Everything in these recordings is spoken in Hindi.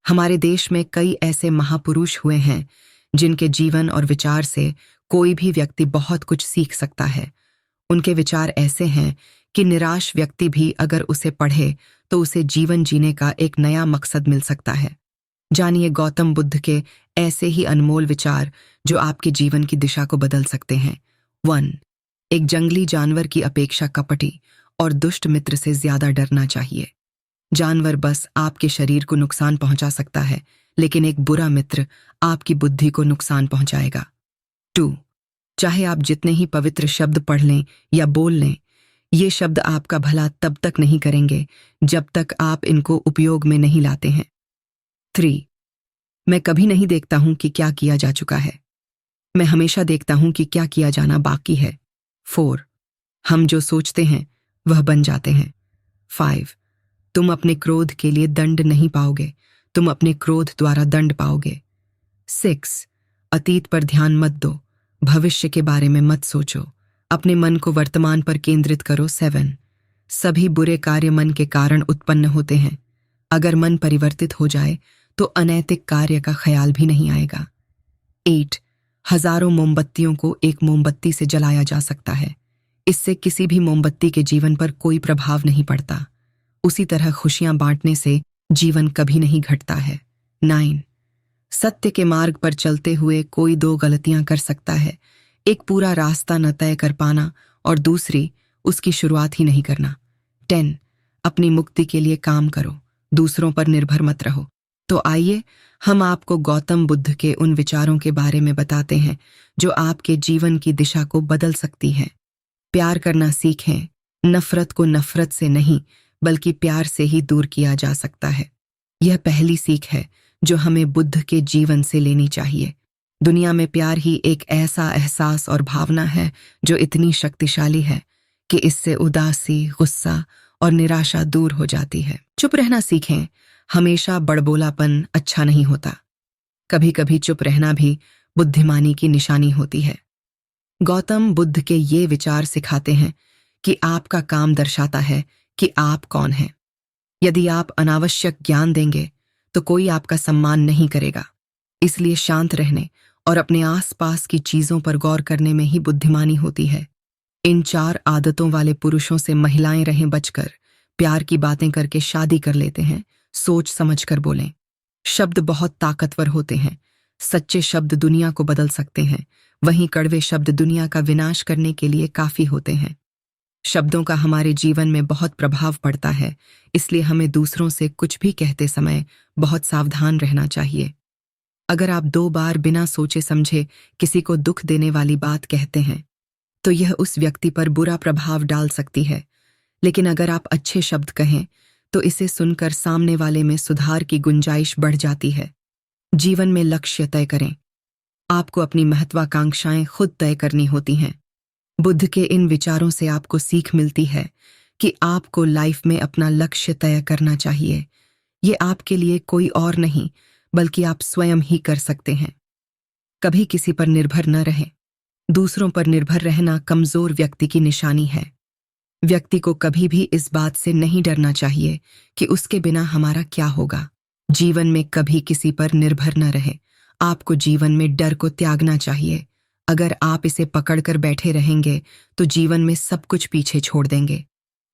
हमारे देश में कई ऐसे महापुरुष हुए हैं जिनके जीवन और विचार से कोई भी व्यक्ति बहुत कुछ सीख सकता है। उनके विचार ऐसे हैं कि निराश व्यक्ति भी अगर उसे पढ़े तो उसे जीवन जीने का एक नया मकसद मिल सकता है। जानिए गौतम बुद्ध के ऐसे ही अनमोल विचार जो आपके जीवन की दिशा को बदल सकते हैं। 1. एक जंगली जानवर की अपेक्षा कपटी और दुष्ट मित्र से ज्यादा डरना चाहिए। जानवर बस आपके शरीर को नुकसान पहुंचा सकता है, लेकिन एक बुरा मित्र आपकी बुद्धि को नुकसान पहुंचाएगा। 2. चाहे आप जितने ही पवित्र शब्द पढ़ लें या बोल लें, ये शब्द आपका भला तब तक नहीं करेंगे जब तक आप इनको उपयोग में नहीं लाते हैं। 3. मैं कभी नहीं देखता हूं कि क्या किया जा चुका है, मैं हमेशा देखता हूं कि क्या किया जाना बाकी है। 4. हम जो सोचते हैं वह बन जाते हैं। 5. तुम अपने क्रोध के लिए दंड नहीं पाओगे, तुम अपने क्रोध द्वारा दंड पाओगे। 6. अतीत पर ध्यान मत दो, भविष्य के बारे में मत सोचो, अपने मन को वर्तमान पर केंद्रित करो। 7. सभी बुरे कार्य मन के कारण उत्पन्न होते हैं। अगर मन परिवर्तित हो जाए तो अनैतिक कार्य का ख्याल भी नहीं आएगा। 8. हजारों मोमबत्तियों को एक मोमबत्ती से जलाया जा सकता है, इससे किसी भी मोमबत्ती के जीवन पर कोई प्रभाव नहीं पड़ता। उसी तरह खुशियां बांटने से जीवन कभी नहीं घटता है। 9. सत्य के मार्ग पर चलते हुए कोई 2 गलतियां कर सकता है, एक पूरा रास्ता न तय कर पाना और दूसरी उसकी शुरुआत ही नहीं करना। 10. अपनी मुक्ति के लिए काम करो, दूसरों पर निर्भर मत रहो। तो आइए हम आपको गौतम बुद्ध के उन विचारों के बारे में बताते हैं जो आपके जीवन की दिशा को बदल सकती हैं। प्यार करना सीखें, नफरत को नफरत से नहीं बल्कि प्यार से ही दूर किया जा सकता है। यह पहली सीख है जो हमें बुद्ध के जीवन से लेनी चाहिए। दुनिया में प्यार ही एक ऐसा एहसास और भावना है जो इतनी शक्तिशाली है कि इससे उदासी, गुस्सा और निराशा दूर हो जाती है। चुप रहना सीखें, हमेशा बड़बोलापन अच्छा नहीं होता, कभी कभी चुप रहना भी बुद्धिमानी की निशानी होती है। गौतम बुद्ध के ये विचार सिखाते हैं कि आपका काम दर्शाता है कि आप कौन हैं। यदि आप अनावश्यक ज्ञान देंगे तो कोई आपका सम्मान नहीं करेगा, इसलिए शांत रहने और अपने आसपास की चीजों पर गौर करने में ही बुद्धिमानी होती है। इन 4 आदतों वाले पुरुषों से महिलाएं रहें बचकर, प्यार की बातें करके शादी कर लेते हैं, सोच समझकर बोलें। शब्द बहुत ताकतवर होते हैं, सच्चे शब्द दुनिया को बदल सकते हैं, वहीं कड़वे शब्द दुनिया का विनाश करने के लिए काफी होते हैं। शब्दों का हमारे जीवन में बहुत प्रभाव पड़ता है, इसलिए हमें दूसरों से कुछ भी कहते समय बहुत सावधान रहना चाहिए। अगर आप 2 बार बिना सोचे समझे किसी को दुख देने वाली बात कहते हैं तो यह उस व्यक्ति पर बुरा प्रभाव डाल सकती है, लेकिन अगर आप अच्छे शब्द कहें तो इसे सुनकर सामने वाले में सुधार की गुंजाइश बढ़ जाती है। जीवन में लक्ष्य तय करें, आपको अपनी महत्वाकांक्षाएं खुद तय करनी होती हैं। बुद्ध के इन विचारों से आपको सीख मिलती है कि आपको लाइफ में अपना लक्ष्य तय करना चाहिए। ये आपके लिए कोई और नहीं बल्कि आप स्वयं ही कर सकते हैं। कभी किसी पर निर्भर न रहें, दूसरों पर निर्भर रहना कमजोर व्यक्ति की निशानी है। व्यक्ति को कभी भी इस बात से नहीं डरना चाहिए कि उसके बिना हमारा क्या होगा। जीवन में कभी किसी पर निर्भर न रहे, आपको जीवन में डर को त्यागना चाहिए। अगर आप इसे पकड़कर बैठे रहेंगे तो जीवन में सब कुछ पीछे छोड़ देंगे,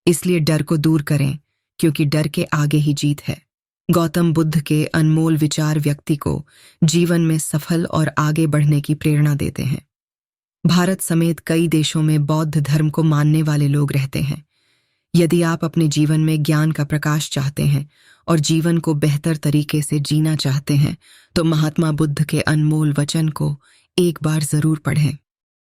इसलिए डर को दूर करें, क्योंकि डर के आगे ही जीत है। गौतम बुद्ध के अनमोल विचार व्यक्ति को जीवन में सफल और आगे बढ़ने की प्रेरणा देते हैं। भारत समेत कई देशों में बौद्ध धर्म को मानने वाले लोग रहते हैं। यदि आप अपने जीवन में ज्ञान का प्रकाश चाहते हैं और जीवन को बेहतर तरीके से जीना चाहते हैं तो महात्मा बुद्ध के अनमोल वचन को एक बार जरूर पढ़ें।